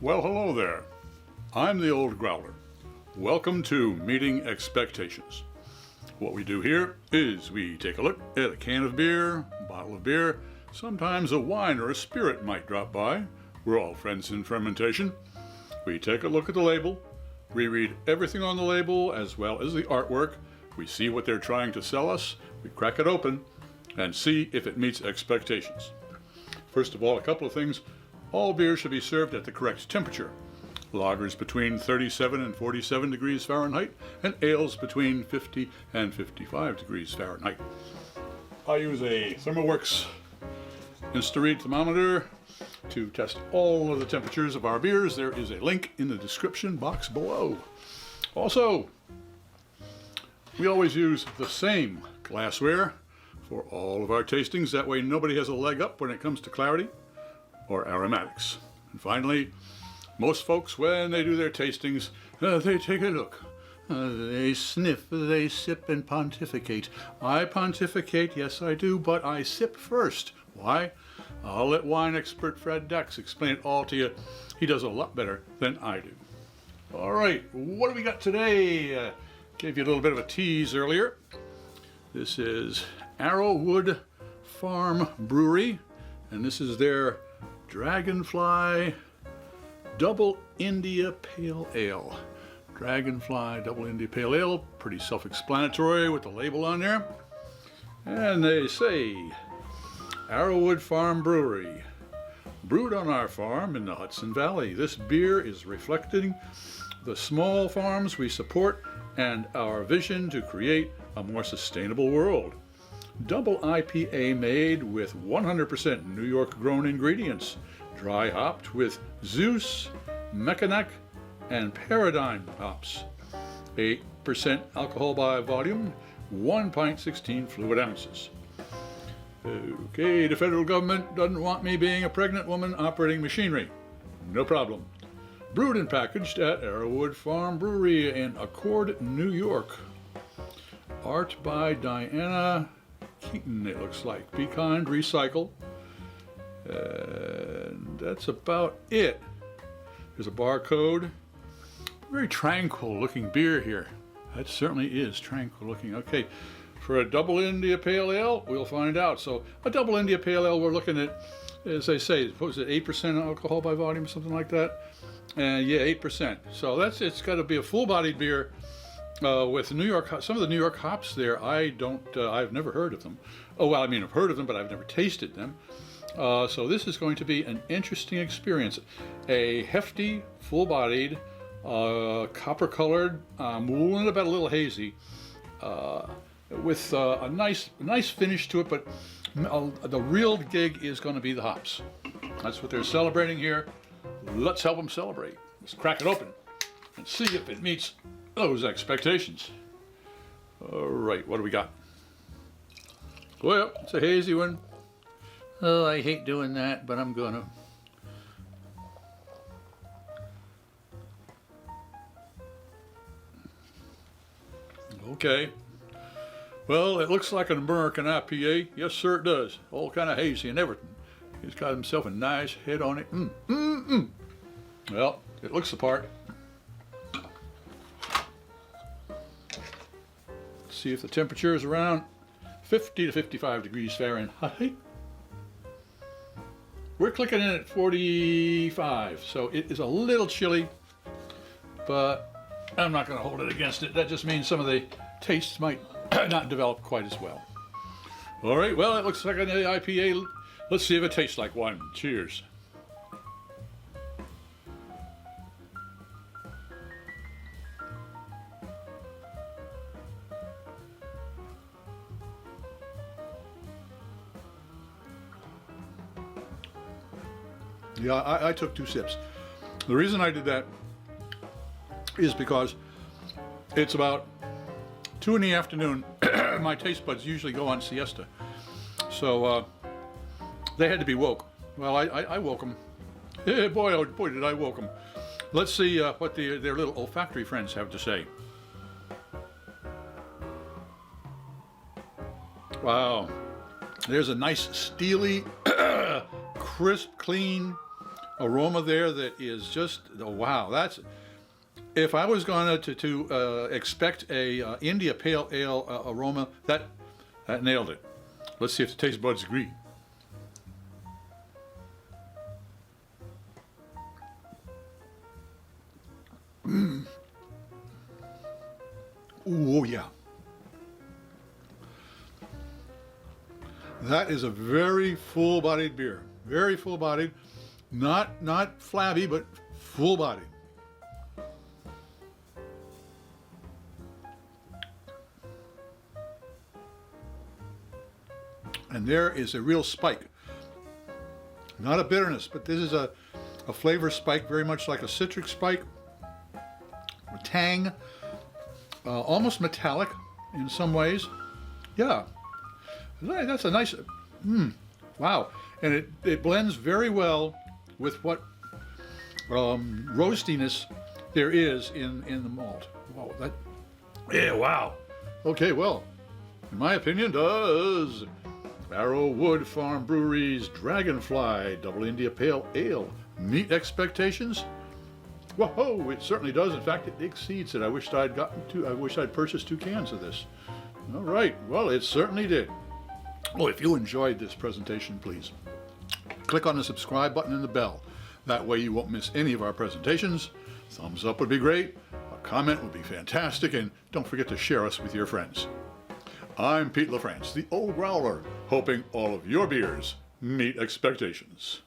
Well, hello there. I'm the old Growler. Welcome to Meeting Expectations. What we do here is we take a look at a can of beer, a bottle of beer, sometimes a wine or a spirit might drop by. We're all friends in fermentation. We take a look at the label, we read everything on the label as well as the artwork, we see what they're trying to sell us, we crack it open, and see if it meets expectations. First of all, a couple of things. All beer should be served at the correct temperature. Lagers between 37 and 47 degrees Fahrenheit, and ales between 50 and 55 degrees Fahrenheit. I use a ThermoWorks Insta-Read thermometer to test all of the temperatures of our beers. There is a link in the description box below. Also, we always use the same glassware for all of our tastings. That way nobody has a leg up when it comes to clarity or aromatics. And finally, most folks, when they do their tastings, they take a look. They sniff, they sip, and pontificate. I pontificate, yes I do, but I sip first. Why? I'll let wine expert Fred Dax explain it all to you. He does a lot better than I do. All right, what do we got today? Gave you a little bit of a tease earlier. This is Arrowood Farm Brewery, and this is their Dragonfly Double India Pale Ale. Dragonfly Double India Pale Ale, pretty self-explanatory with the label on there. And they say, Arrowood Farm Brewery, brewed on our farm in the Hudson Valley. This beer is reflecting the small farms we support and our vision to create a more sustainable world. Double IPA made with 100% New York grown ingredients, dry hopped with Zeus, Mackinac, and Paradigm hops. 8% alcohol by volume, 1 pint 16 fluid ounces. Okay, the federal government doesn't want me being a pregnant woman operating machinery. No problem. Brewed and packaged at Arrowood Farm Brewery in Accord, New York. Art by Diana Keaton, it looks like. Be kind, recycle. And that's about it. There's a barcode. Very tranquil looking beer here. That certainly is tranquil looking. Okay, for a Double India Pale Ale, we'll find out. So a Double India Pale Ale, we're looking at, as I say, what was it, 8% alcohol by volume, something like that? Yeah, 8%. So it's got to be a full-bodied beer. With New York, some of the New York hops there, I've never heard of them. Oh, well, I mean, I've heard of them, but I've never tasted them. So this is going to be an interesting experience. A hefty, full-bodied, copper-colored, a little hazy, with a nice finish to it, but the real gig is going to be the hops. That's what they're celebrating here. Let's help them celebrate. Let's crack it open and see if it meets those expectations. All right, what do we got? Well, it's a hazy one. Oh, I hate doing that, but I'm gonna. Okay. Well, it looks like an American IPA. Yes, sir, it does. All kind of hazy and everything. He's got himself a nice head on it. Well, it looks the part. See if the temperature is around 50 to 55 degrees Fahrenheit. We're clicking in at 45, so it is a little chilly, but I'm not going to hold it against it. That just means some of the tastes might not develop quite as well. All right, well, it looks like an IPA. Let's see if it tastes like one. Cheers. Yeah, I took 2 sips. The reason I did that is because it's about 2 in the afternoon. My taste buds usually go on siesta. So they had to be woke. Well, I woke them. Boy, oh boy, did I woke them. Let's see what their little olfactory friends have to say. Wow. There's a nice steely, crisp, clean aroma there that is just, oh, wow. That's, if I was going to expect a India Pale Ale aroma, that nailed it. Let's see if the taste buds agree. Ooh, oh yeah. That is a very full-bodied beer. Very full-bodied. Not flabby, but full-bodied. And there is a real spike. Not a bitterness, but this is a flavor spike, very much like a citric spike. A tang, almost metallic in some ways. Yeah, that's a nice, wow. And it blends very well with what roastiness there is in the malt. Wow, yeah, wow. Okay, well, in my opinion, does Arrowood Farm Brewery's Dragonfly Double India Pale Ale meet expectations? Whoa, it certainly does. In fact, it exceeds it. I wish I'd purchased 2 cans of this. All right, well, it certainly did. Well, if you enjoyed this presentation, please click on the subscribe button and the bell. That way you won't miss any of our presentations. Thumbs up would be great. A comment would be fantastic. And don't forget to share us with your friends. I'm Pete LaFrance, the Old Growler, hoping all of your beers meet expectations.